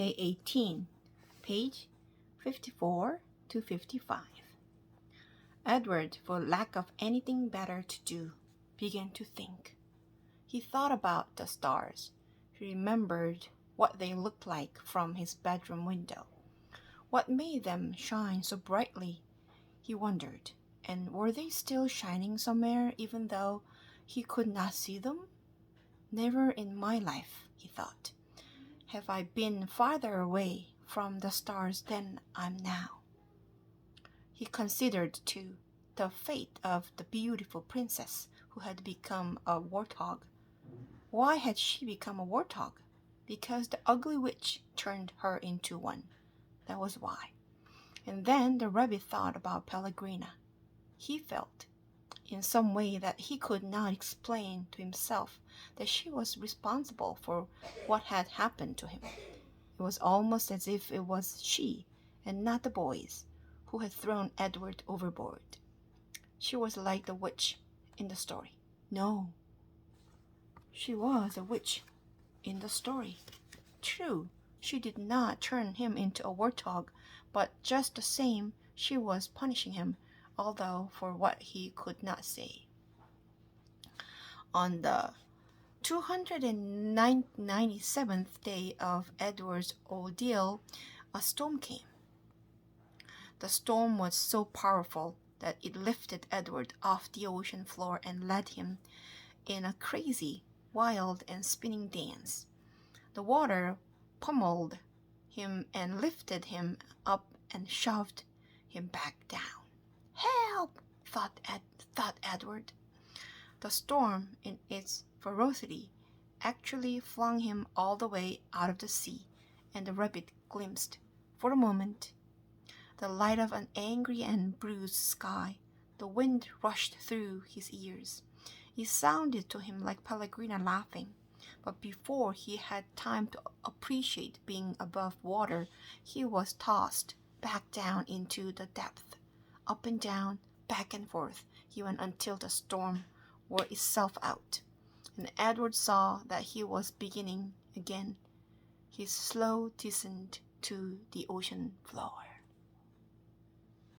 Day 18, page 54 to 55. Edward, for lack of anything better to do, began to think. He thought about the stars. He remembered what they looked like from his bedroom window. What made them shine so brightly? He wondered. And were they still shining somewhere even though he could not see them? Never in my life, he thought, have I been farther away from the stars than I'm now. He considered, too, the fate of the beautiful princess who had become a warthog. Why had she become a warthog? Because the ugly witch turned her into one. That was why. And then the rabbit thought about Pellegrina. He felt, in some way that he could not explain to himself, that she was responsible for what had happened to him. It was almost as if it was she, and not the boys, who had thrown Edward overboard. She was like the witch in the story. No, she was a witch in the story. True, she did not turn him into a warthog, but just the same, she was punishing him, although for what he could not say. On the 297th day of Edward's ordeal, a storm came. The storm was so powerful that it lifted Edward off the ocean floor and led him in a crazy, wild, and spinning dance. The water pummeled him and lifted him up and shoved him back down. Help! thought Edward. The storm, in its ferocity, actually flung him all the way out of the sea, and the rabbit glimpsed, for a moment, the light of an angry and bruised sky. The wind rushed through his ears. It sounded to him like Pellegrina laughing, but before he had time to appreciate being above water, he was tossed back down into the depth. Up and down, back and forth, he went until the storm wore itself out, and Edward saw that he was beginning again his slow descent to the ocean floor.